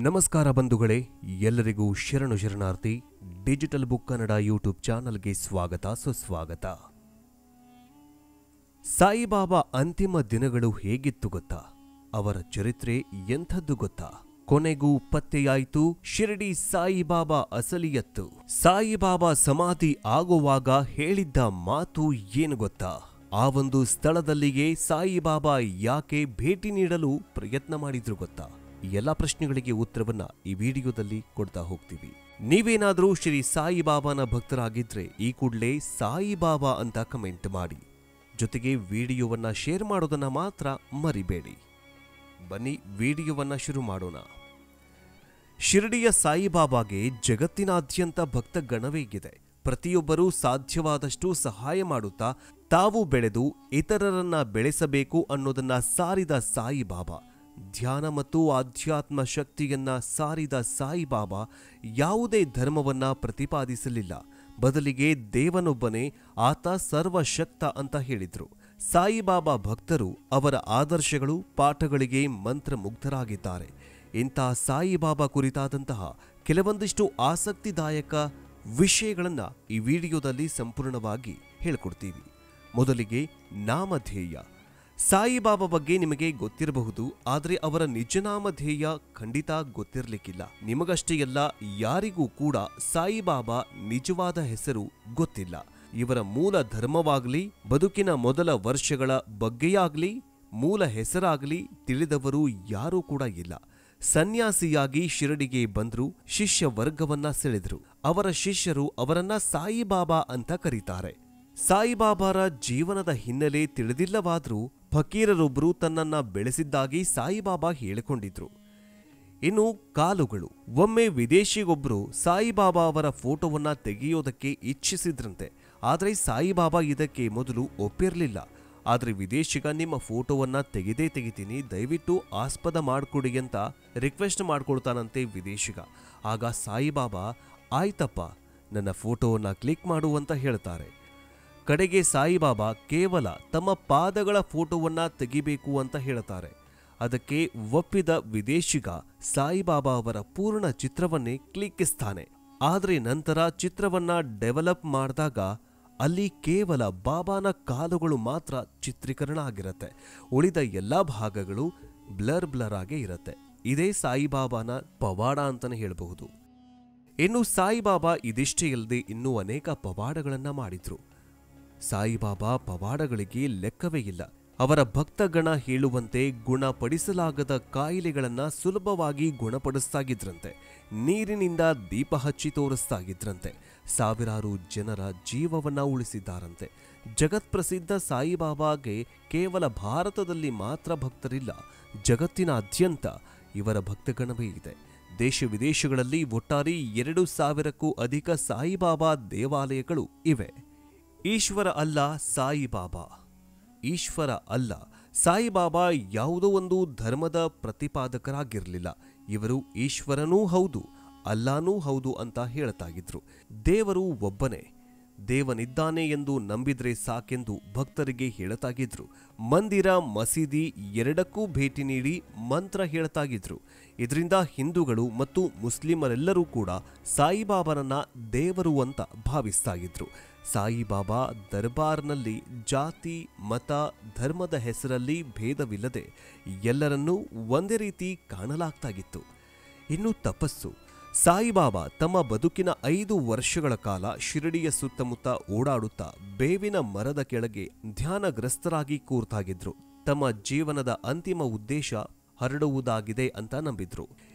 ನಮಸ್ಕಾರ ಬಂಧುಗಳೇ, ಎಲ್ಲರಿಗೂ ಶರಣು ಶರಣಾರ್ಥಿ. ಡಿಜಿಟಲ್ ಬುಕ್ ಕನ್ನಡ ಯೂಟ್ಯೂಬ್ ಚಾನಲ್ಗೆ ಸ್ವಾಗತ ಸುಸ್ವಾಗತ. ಸಾಯಿಬಾಬಾ ಅಂತಿಮ ದಿನಗಳು ಹೇಗಿತ್ತು ಗೊತ್ತಾ? ಅವರ ಚರಿತ್ರೆ ಎಂಥದ್ದು ಗೊತ್ತಾ? ಕೊನೆಗೂ ಪತ್ತೆಯಾಯಿತು ಶಿರಡಿ ಸಾಯಿಬಾಬಾ ಅಸಲಿಯತ್ತು. ಸಾಯಿಬಾಬಾ ಸಮಾಧಿ ಆಗುವಾಗ ಹೇಳಿದ್ದ ಮಾತು ಏನು ಗೊತ್ತಾ? ಆ ಒಂದು ಸ್ಥಳದಲ್ಲಿಯೇ ಸಾಯಿಬಾಬಾ ಯಾಕೆ ಭೇಟಿ ನೀಡಲು ಪ್ರಯತ್ನ ಮಾಡಿದ್ರು ಗೊತ್ತಾ? ಎಲ್ಲ ಪ್ರಶ್ನೆಗಳಿಗೆ ಉತ್ತರವನ್ನ ಈ ವಿಡಿಯೋದಲ್ಲಿ ಕೊಡ್ತಾ ಹೋಗ್ತೀವಿ. ನೀವೇನಾದ್ರೂ ಶ್ರೀ ಸಾಯಿಬಾಬಾನ ಭಕ್ತರಾಗಿದ್ರೆ ಈ ಕೂಡಲೇ ಸಾಯಿಬಾಬಾ ಅಂತ ಕಮೆಂಟ್ ಮಾಡಿ. ಜೊತೆಗೆ ವಿಡಿಯೋವನ್ನ ಶೇರ್ ಮಾಡೋದನ್ನ ಮಾತ್ರ ಮರಿಬೇಡಿ. ಬನ್ನಿ ವಿಡಿಯೋವನ್ನ ಶುರು ಮಾಡೋಣ. ಶಿರಡಿಯ ಸಾಯಿಬಾಬಾಗೆ ಜಗತ್ತಿನಾದ್ಯಂತ ಭಕ್ತ ಗಣವೇ ಇದೆ. ಪ್ರತಿಯೊಬ್ಬರೂ ಸಾಧ್ಯವಾದಷ್ಟು ಸಹಾಯ ಮಾಡುತ್ತಾ ತಾವು ಬೆಳೆದು ಇತರರನ್ನ ಬೆಳೆಸಬೇಕು ಅನ್ನೋದನ್ನ ಸಾರಿದ ಸಾಯಿಬಾಬಾ, ಧ್ಯಾನ ಮತ್ತು ಆಧ್ಯಾತ್ಮ ಶಕ್ತಿಯನ್ನ ಸಾರಿದ ಸಾಯಿಬಾಬಾ ಯಾವುದೇ ಧರ್ಮವನ್ನ ಪ್ರತಿಪಾದಿಸಲಿಲ್ಲ. ಬದಲಿಗೆ ದೇವನೊಬ್ಬನೇ, ಆತ ಸರ್ವಶಕ್ತ ಅಂತ ಹೇಳಿದ್ರು. ಸಾಯಿಬಾಬಾ ಭಕ್ತರು ಅವರ ಆದರ್ಶಗಳು, ಪಾಠಗಳಿಗೆ ಮಂತ್ರಮುಗ್ಧರಾಗಿದ್ದಾರೆ. ಇಂಥ ಸಾಯಿಬಾಬಾ ಕುರಿತಾದಂತಹ ಕೆಲವೊಂದಿಷ್ಟು ಆಸಕ್ತಿದಾಯಕ ವಿಷಯಗಳನ್ನ ಈ ವಿಡಿಯೋದಲ್ಲಿ ಸಂಪೂರ್ಣವಾಗಿ ಹೇಳ್ಕೊಡ್ತೀವಿ. ಮೊದಲಿಗೆ ನಾಮಧೇಯ. ಸಾಯಿಬಾಬಾ ಬಗ್ಗೆ ನಿಮಗೆ ಗೊತ್ತಿರಬಹುದು, ಆದರೆ ಅವರ ನಿಜ ನಾಮಧೇಯ ಖಂಡಿತ ಗೊತ್ತಿರಲಿಕ್ಕಿಲ್ಲ. ನಿಮಗಷ್ಟೇ ಅಲ್ಲ, ಯಾರಿಗೂ ಕೂಡ ಸಾಯಿಬಾಬಾ ನಿಜವಾದ ಹೆಸರು ಗೊತ್ತಿಲ್ಲ. ಇವರ ಮೂಲ ಧರ್ಮವಾಗಲಿ, ಬದುಕಿನ ಮೊದಲ ವರ್ಷಗಳ ಬಗ್ಗೆಯಾಗಲಿ, ಮೂಲ ಹೆಸರಾಗಲಿ ತಿಳಿದವರು ಯಾರೂ ಕೂಡ ಇಲ್ಲ. ಸನ್ಯಾಸಿಯಾಗಿ ಶಿರಡಿಗೆ ಬಂದ್ರು, ಶಿಷ್ಯ ವರ್ಗವನ್ನ ಸೆಳೆದ್ರು. ಅವರ ಶಿಷ್ಯರು ಅವರನ್ನ ಸಾಯಿಬಾಬಾ ಅಂತ ಕರೀತಾರೆ. ಸಾಯಿಬಾಬಾರ ಜೀವನದ ಹಿನ್ನೆಲೆ ತಿಳಿದಿಲ್ಲವಾದ್ರೂ ಫಕೀರರೊಬ್ಬರು ತನ್ನನ್ನ ಬೆಳೆಸಿದ್ದಾಗಿ ಸಾಯಿಬಾಬಾ ಹೇಳಿಕೊಂಡಿದ್ರು. ಇನ್ನು ಕಾಲುಗಳು. ಒಮ್ಮೆ ವಿದೇಶಿಗೊಬ್ಬರು ಸಾಯಿಬಾಬಾ ಅವರ ಫೋಟೋವನ್ನ ತೆಗೆಯೋದಕ್ಕೆ ಇಚ್ಛಿಸಿದ್ರಂತೆ. ಆದರೆ ಸಾಯಿಬಾಬಾ ಇದಕ್ಕೆ ಮೊದಲು ಒಪ್ಪಿರಲಿಲ್ಲ. ಆದರೆ ವಿದೇಶಿಗ ನಿಮ್ಮ ಫೋಟೋವನ್ನ ತೆಗಿತೀನಿ, ದಯವಿಟ್ಟು ಆಸ್ಪದ ಮಾಡಿಕೊಡಿ ಅಂತ ರಿಕ್ವೆಸ್ಟ್ ಮಾಡ್ಕೊಳ್ತಾನಂತೆ ವಿದೇಶಿಗ. ಆಗ ಸಾಯಿಬಾಬಾ ಆಯ್ತಪ್ಪ, ನನ್ನ ಫೋಟೋವನ್ನ ಕ್ಲಿಕ್ ಮಾಡು ಅಂತ ಹೇಳ್ತಾರೆ. ಕಡೆಗೆ ಸಾಯಿಬಾಬಾ ಕೇವಲ ತಮ್ಮ ಪಾದಗಳ ಫೋಟೋವನ್ನ ತೆಗಿಬೇಕು ಅಂತ ಹೇಳ್ತಾರೆ. ಅದಕ್ಕೆ ಒಪ್ಪಿದ ವಿದೇಶಿಗ ಸಾಯಿಬಾಬಾ ಅವರ ಪೂರ್ಣ ಚಿತ್ರವನ್ನೇ ಕ್ಲಿಕ್ಕಿಸ್ತಾನೆ. ಆದರೆ ನಂತರ ಚಿತ್ರವನ್ನ ಡೆವಲಪ್ ಮಾಡಿದಾಗ ಅಲ್ಲಿ ಕೇವಲ ಬಾಬಾನ ಕಾಲುಗಳು ಮಾತ್ರ ಚಿತ್ರೀಕರಣ ಆಗಿರುತ್ತೆ. ಉಳಿದ ಎಲ್ಲಾ ಭಾಗಗಳು ಬ್ಲರ್ ಆಗೇ ಇರುತ್ತೆ. ಇದೇ ಸಾಯಿಬಾಬಾನ ಪವಾಡ ಅಂತಾನೆ ಹೇಳಬಹುದು. ಇನ್ನು ಸಾಯಿಬಾಬಾ ಇದಿಷ್ಟೇ ಅಲ್ಲದೆ ಇನ್ನೂ ಅನೇಕ ಪವಾಡಗಳನ್ನ ಮಾಡಿದ್ರು. ಸಾಯಿಬಾಬಾ ಪವಾಡಗಳಿಗೆ ಲೆಕ್ಕವೇ ಇಲ್ಲ. ಅವರ ಭಕ್ತಗಣ ಹೇಳುವಂತೆ ಗುಣಪಡಿಸಲಾಗದ ಕಾಯಿಲೆಗಳನ್ನ ಸುಲಭವಾಗಿ ಗುಣಪಡಿಸ್ತಾಗಿದ್ರಂತೆ. ನೀರಿನಿಂದ ದೀಪ ಹಚ್ಚಿ ತೋರಿಸ್ತಾಗಿದ್ರಂತೆ. ಸಾವಿರಾರು ಜನರ ಜೀವವನ್ನ ಉಳಿಸಿದ್ದಾರಂತೆ. ಜಗತ್ಪ್ರಸಿದ್ಧ ಸಾಯಿಬಾಬಾಗೆ ಕೇವಲ ಭಾರತದಲ್ಲಿ ಮಾತ್ರ ಭಕ್ತರಿಲ್ಲ, ಜಗತ್ತಿನಾದ್ಯಂತ ಇವರ ಭಕ್ತಗಣವೇ ಇದೆ. ದೇಶ ವಿದೇಶಗಳಲ್ಲಿ ಒಟ್ಟಾರೆ 2,000ಕ್ಕೂ ಅಧಿಕ ಸಾಯಿಬಾಬಾ ದೇವಾಲಯಗಳು ಇವೆ. ಈಶ್ವರ ಅಲ್ಲ ಸಾಯಿಬಾಬಾ. ಈಶ್ವರ ಅಲ್ಲ, ಸಾಯಿಬಾಬಾ ಯಾವುದೋ ಒಂದು ಧರ್ಮದ ಪ್ರತಿಪಾದಕರಾಗಿರಲಿಲ್ಲ. ಇವರು ಈಶ್ವರನೂ ಹೌದು, ಅಲ್ಲಾನೂ ಹೌದು ಅಂತ ಹೇಳ್ತಾಗಿದ್ರು. ದೇವರು ಒಬ್ಬನೇ, ದೇವನಿದ್ದಾನೆ ಎಂದು ನಂಬಿದ್ರೆ ಸಾಕೆಂದು ಭಕ್ತರಿಗೆ ಹೇಳ್ತಾಗಿದ್ರು. ಮಂದಿರ, ಮಸೀದಿ ಎರಡಕ್ಕೂ ಭೇಟಿ ನೀಡಿ ಮಂತ್ರ ಹೇಳ್ತಾಗಿದ್ರು. ಇದರಿಂದ ಹಿಂದೂಗಳು ಮತ್ತು ಮುಸ್ಲಿಮರೆಲ್ಲರೂ ಕೂಡ ಸಾಯಿಬಾಬಾರನ್ನ ದೇವರು ಅಂತ ಭಾವಿಸ್ತಾಗಿದ್ರು. ಸಾಯಿಬಾಬಾ ದರ್ಬಾರ್ನಲ್ಲಿ ಜಾತಿ, ಮತ, ಧರ್ಮದ ಹೆಸರಲ್ಲಿ ಭೇದವಿಲ್ಲದೆ ಎಲ್ಲರನ್ನೂ ಒಂದೇ ರೀತಿ ಕಾಣಲಾಗ್ತಾಗಿತ್ತು. ಇನ್ನು ತಪಸ್ಸು. ಸಾಯಿಬಾಬಾ ತಮ್ಮ ಬದುಕಿನ 5 ವರ್ಷಗಳ ಕಾಲ ಶಿರಡಿಯ ಸುತ್ತಮುತ್ತ ಓಡಾಡುತ್ತಾ ಬೇವಿನ ಮರದ ಕೆಳಗೆ ಧ್ಯಾನಗ್ರಸ್ತರಾಗಿ ಕೂರ್ತಾಗಿದ್ರು. ತಮ್ಮ ಜೀವನದ ಅಂತಿಮ ಉದ್ದೇಶ ಹರಡುವುದಾಗಿದೆ ಅಂತ ನಂಬಿದ್ರು.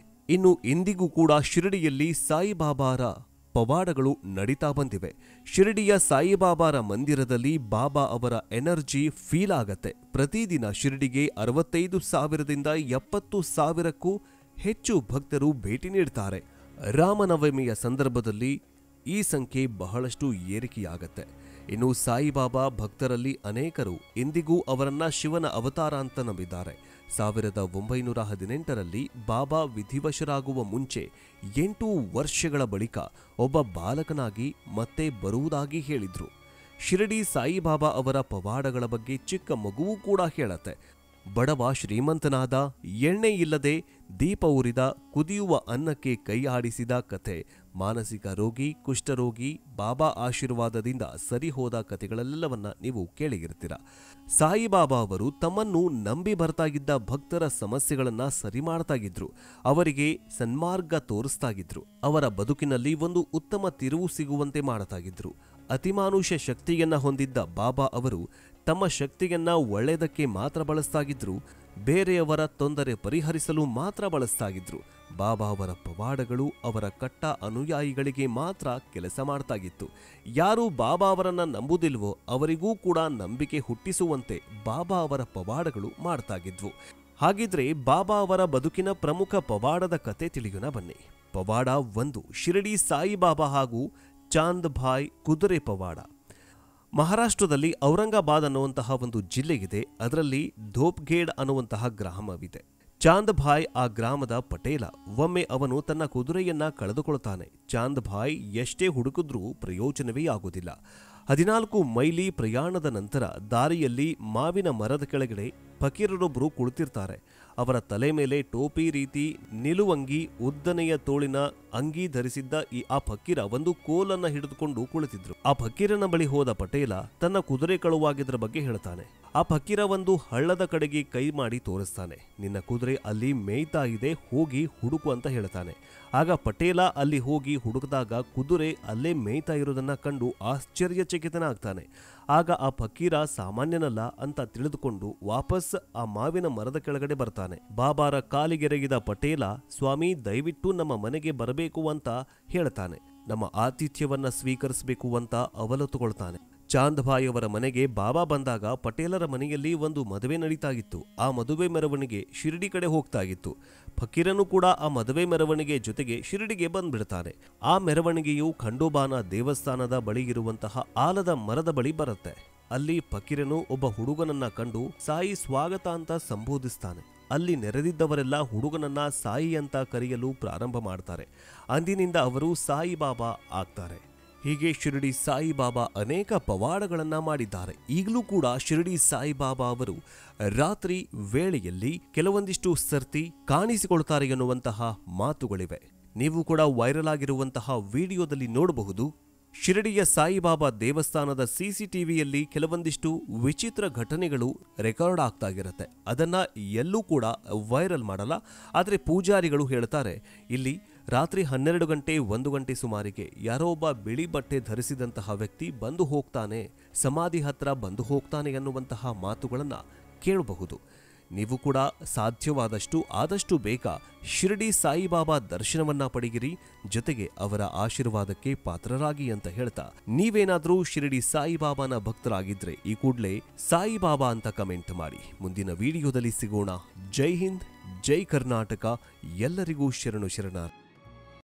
ಇನ್ನು ಇಂದಿಗೂ ಕೂಡ ಶಿರಡಿಯಲ್ಲಿ ಸಾಯಿಬಾಬಾರ ಪವಾಡಗಳು ನಡೀತಾ ಬಂದಿವೆ. ಶಿರಡಿಯ ಸಾಯಿಬಾಬಾರ ಮಂದಿರದಲ್ಲಿ ಬಾಬಾ ಅವರ ಎನರ್ಜಿ ಫೀಲ್ ಆಗತ್ತೆ. ಪ್ರತಿದಿನ ಶಿರಡಿಗೆ 65,000ದಿಂದ 70,000ಕ್ಕೂ ಹೆಚ್ಚು ಭಕ್ತರು ಭೇಟಿ ನೀಡ್ತಾರೆ. ರಾಮನವಮಿಯ ಸಂದರ್ಭದಲ್ಲಿ ಈ ಸಂಖ್ಯೆ ಬಹಳಷ್ಟು ಏರಿಕೆಯಾಗತ್ತೆ. ಇನ್ನು ಸಾಯಿಬಾಬಾ ಭಕ್ತರಲ್ಲಿ ಅನೇಕರು ಇಂದಿಗೂ ಅವರನ್ನ ಶಿವನ ಅವತಾರ ಅಂತ ನಂಬಿದ್ದಾರೆ. 1918ರಲ್ಲಿ ಬಾಬಾ ವಿಧಿವಶರಾಗುವ ಮುಂಚೆ 8 ವರ್ಷಗಳ ಬಳಿಕ ಒಬ್ಬ ಬಾಲಕನಾಗಿ ಮತ್ತೆ ಬರುವುದಾಗಿ ಹೇಳಿದ್ರು. ಶಿರಡಿ ಸಾಯಿಬಾಬಾ ಅವರ ಪವಾಡಗಳ ಬಗ್ಗೆ ಚಿಕ್ಕ ಮಗುವೂ ಕೂಡ ಹೇಳತ್ತೆ. ಬಡವ ಶ್ರೀಮಂತನಾದ, ಎಣ್ಣೆ ಇಲ್ಲದೆ ದೀಪ ಉರಿದ, ಕುದಿಯುವ ಅನ್ನಕ್ಕೆ ಕೈ ಆಡಿಸಿದ ಕಥೆ, ಮಾನಸಿಕ ರೋಗಿ, ಕುಷ್ಠರೋಗಿ ಬಾಬಾ ಆಶೀರ್ವಾದದಿಂದ ಸರಿ ಹೋದ ಕಥೆಗಳೆಲ್ಲವನ್ನ ನೀವು ಕೇಳಿರ್ತೀರ. ಸಾಯಿಬಾಬಾ ಅವರು ತಮ್ಮನ್ನು ನಂಬಿ ಬರ್ತಾ ಇದ್ದ ಭಕ್ತರ ಸಮಸ್ಯೆಗಳನ್ನ ಸರಿ ಮಾಡ್ತಾಗಿದ್ರು, ಅವರಿಗೆ ಸನ್ಮಾರ್ಗ ತೋರಿಸ್ತಾಗಿದ್ರು, ಅವರ ಬದುಕಿನಲ್ಲಿ ಒಂದು ಉತ್ತಮ ತಿರುವು ಸಿಗುವಂತೆ ಮಾಡ್ತಾಗಿದ್ರು. ಅತಿಮಾನುಷ ಶಕ್ತಿಯನ್ನ ಹೊಂದಿದ್ದ ಬಾಬಾ ಅವರು ತಮ್ಮ ಶಕ್ತಿಯನ್ನ ಒಳ್ಳೆಯದಕ್ಕೆ ಮಾತ್ರ ಬಳಸ್ತಾಗಿದ್ರು, ಬೇರೆಯವರ ತೊಂದರೆ ಪರಿಹರಿಸಲು ಮಾತ್ರ ಬಳಸ್ತಾಗಿದ್ರು. ಬಾಬಾ ಅವರ ಪವಾಡಗಳು ಅವರ ಕಟ್ಟ ಅನುಯಾಯಿಗಳಿಗೆ ಮಾತ್ರ ಕೆಲಸ ಮಾಡ್ತಾಗಿತ್ತು. ಯಾರು ಬಾಬಾ ಅವರನ್ನ ನಂಬುದಿಲ್ವೋ ಅವರಿಗೂ ಕೂಡ ನಂಬಿಕೆ ಹುಟ್ಟಿಸುವಂತೆ ಬಾಬಾ ಅವರ ಪವಾಡಗಳು ಮಾಡ್ತಾಗಿದ್ವು. ಹಾಗಿದ್ರೆ ಬಾಬಾ ಅವರ ಬದುಕಿನ ಪ್ರಮುಖ ಪವಾಡದ ಕತೆ ತಿಳಿಯೋಣ ಬನ್ನಿ. ಪವಾಡ 1, ಶಿರಡಿ ಸಾಯಿಬಾಬಾ ಹಾಗೂ ಚಾಂದ್ ಭಾಯ್ ಕುದುರೆ ಪವಾಡ. ಮಹಾರಾಷ್ಟ್ರದಲ್ಲಿ ಔರಂಗಾಬಾದ್ ಅನ್ನುವಂತಹ ಒಂದು ಜಿಲ್ಲೆ ಇದೆ. ಅದರಲ್ಲಿ ಧೋಪ್ಗೇಡ್ ಅನ್ನುವಂತಹ ಗ್ರಾಮವಿದೆ. ಚಾಂದ್ ಭಾಯ್ ಆ ಗ್ರಾಮದ ಪಟೇಲ. ಒಮ್ಮೆ ಅವನು ತನ್ನ ಕುದುರೆಯನ್ನ ಕಳೆದುಕೊಳ್ತಾನೆ. ಚಾಂದ್ ಭಾಯ್ ಎಷ್ಟೇ ಹುಡುಕಿದ್ರೂ ಪ್ರಯೋಜನವೇ ಆಗುವುದಿಲ್ಲ. 14 ಮೈಲಿ ಪ್ರಯಾಣದ ನಂತರ ದಾರಿಯಲ್ಲಿ ಮಾವಿನ ಮರದ ಕೆಳಗಡೆ ಫಕೀರರೊಬ್ಬರು ಕುಳಿತಿರ್ತಾರೆ. ಅವರ ತಲೆ ಮೇಲೆ ಟೋಪಿ ರೀತಿ ನಿಲುವಂಗಿ, ಉದ್ದನೆಯ ತೋಳಿನ ಅಂಗಿ ಧರಿಸಿದ್ದ ಆ ಫಕೀರ ಒಂದು ಕೋಲನ್ನ ಹಿಡಿದುಕೊಂಡು ಕುಳಿತಿದ್ರು. ಆ ಫಕೀರನ ಬಳಿ ಹೋದ ಪಟೇಲ ತನ್ನ ಕುದುರೆ ಕಳುವಾಗಿದ್ರ ಬಗ್ಗೆ ಹೇಳ್ತಾನೆ. ಆ ಫಕೀರ ಒಂದು ಹಳ್ಳದ ಕಡೆಗೆ ಕೈ ಮಾಡಿ ತೋರಿಸ್ತಾನೆ. ನಿನ್ನ ಕುದುರೆ ಅಲ್ಲಿ ಮೇಯ್ತಾ ಇದೆ, ಹೋಗಿ ಹುಡುಕು ಅಂತ ಹೇಳ್ತಾನೆ. ಆಗ ಪಟೇಲ ಅಲ್ಲಿ ಹೋಗಿ ಹುಡುಕಿದಾಗ ಕುದುರೆ ಅಲ್ಲೇ ಮೇಯ್ತಾ ಇರೋದನ್ನ ಕಂಡು ಆಶ್ಚರ್ಯಚಕಿತನಾಗ್ತಾನೆ. ಆಗ ಆ ಫಕೀರ ಸಾಮಾನ್ಯನಲ್ಲ ಅಂತ ತಿಳಿದುಕೊಂಡು ವಾಪಸ್ ಆ ಮಾವಿನ ಮರದ ಕೆಳಗಡೆ ಬರ್ತಾನೆ. ಬಾಬಾರ ಕಾಲಿಗೆರಗಿದ ಪಟೇಲ, ಸ್ವಾಮಿ ದಯವಿಟ್ಟು ನಮ್ಮ ಮನೆಗೆ ಬರಬೇಕು ಅಂತ ಹೇಳ್ತಾನೆ. ನಮ್ಮ ಆತಿಥ್ಯವನ್ನ ಸ್ವೀಕರಿಸಬೇಕು ಅಂತ ಅವಲತ್ತುಕೊಳ್ತಾನೆ. ಚಾಂದ್ ಭಾಯ್ ಅವರ ಮನೆಗೆ ಬಾಬಾ ಬಂದಾಗ ಪಟೇಲರ ಮನೆಯಲ್ಲಿ ಒಂದು ಮದುವೆ ನಡೀತಾಗಿತ್ತು. ಆ ಮದುವೆ ಮೆರವಣಿಗೆ ಶಿರಡಿ ಕಡೆ ಹೋಗ್ತಾಗಿತ್ತು. ಫಕೀರನು ಕೂಡ ಆ ಮದುವೆ ಮೆರವಣಿಗೆ ಜೊತೆಗೆ ಶಿರಡಿಗೆ ಬಂದ್ಬಿಡ್ತಾನೆ. ಆ ಮೆರವಣಿಗೆಯು ಖಂಡೋಬಾನ ದೇವಸ್ಥಾನದ ಬಳಿ ಇರುವಂತಹ ಆಲದ ಮರದ ಬಳಿ ಬರುತ್ತೆ. ಅಲ್ಲಿ ಫಕೀರನು ಒಬ್ಬ ಹುಡುಗನನ್ನ ಕಂಡು ಸಾಯಿ ಸ್ವಾಗತ ಅಂತ ಸಂಬೋಧಿಸ್ತಾನೆ. ಅಲ್ಲಿ ನೆರೆದಿದ್ದವರೆಲ್ಲ ಹುಡುಗನನ್ನ ಸಾಯಿ ಅಂತ ಕರೆಯಲು ಪ್ರಾರಂಭ ಮಾಡ್ತಾರೆ. ಅಂದಿನಿಂದ ಅವರು ಸಾಯಿಬಾಬಾ ಆಗ್ತಾರೆ. ಹೀಗೆ ಶಿರಡಿ ಸಾಯಿಬಾಬಾ ಅನೇಕ ಪವಾಡಗಳನ್ನ ಮಾಡಿದ್ದಾರೆ. ಈಗಲೂ ಕೂಡ ಶಿರಡಿ ಸಾಯಿಬಾಬಾ ಅವರು ರಾತ್ರಿ ವೇಳೆಯಲ್ಲಿ ಕೆಲವೊಂದಿಷ್ಟು ಸರ್ತಿ ಕಾಣಿಸಿಕೊಳ್ತಾರೆ ಎನ್ನುವಂತಹ ಮಾತುಗಳಿವೆ. ನೀವು ಕೂಡ ವೈರಲ್ ಆಗಿರುವಂತಹ ವಿಡಿಯೋದಲ್ಲಿ ನೋಡಬಹುದು. ಶಿರಡಿಯ ಸಾಯಿಬಾಬಾ ದೇವಸ್ಥಾನದ CCTVಯಲ್ಲಿ ಕೆಲವೊಂದಿಷ್ಟು ವಿಚಿತ್ರ ಘಟನೆಗಳು ರೆಕಾರ್ಡ್ ಆಗ್ತಾ ಇರುತ್ತೆ. ಅದನ್ನ ಎಲ್ಲೂ ಕೂಡ ವೈರಲ್ ಮಾಡಲ್ಲ. ಆದರೆ ಪೂಜಾರಿಗಳು ಹೇಳ್ತಾರೆ, ಇಲ್ಲಿ ರಾತ್ರಿ 12 ಗಂಟೆ 1 ಗಂಟೆ ಸುಮಾರಿಗೆ ಯಾರೋ ಒಬ್ಬ ಬಿಳಿ ಬಟ್ಟೆ ಧರಿಸಿದಂತಹ ವ್ಯಕ್ತಿ ಬಂದು ಹೋಗ್ತಾನೆ, ಸಮಾಧಿ ಹತ್ರ ಬಂದು ಹೋಗ್ತಾನೆ ಎನ್ನುವಂತಹ ಮಾತುಗಳನ್ನ ಕೇಳಬಹುದು. ನೀವು ಕೂಡ ಸಾಧ್ಯವಾದಷ್ಟು ಆದಷ್ಟು ಬೇಗ ಶಿರಡಿ ಸಾಯಿಬಾಬಾ ದರ್ಶನವನ್ನ ಪಡೆಯಿರಿ, ಜೊತೆಗೆ ಅವರ ಆಶೀರ್ವಾದಕ್ಕೆ ಪಾತ್ರರಾಗಿ ಅಂತ ಹೇಳ್ತಾ, ನೀವೇನಾದ್ರೂ ಶಿರಡಿ ಸಾಯಿಬಾಬಾನ ಭಕ್ತರಾಗಿದ್ರೆ ಈ ಕೂಡಲೇ ಸಾಯಿಬಾಬಾ ಅಂತ ಕಮೆಂಟ್ ಮಾಡಿ. ಮುಂದಿನ ವಿಡಿಯೋದಲ್ಲಿ ಸಿಗೋಣ. ಜೈ ಹಿಂದ್, ಜೈ ಕರ್ನಾಟಕ. ಎಲ್ಲರಿಗೂ ಶರಣು ಶರಣಾರ್ಥಿ.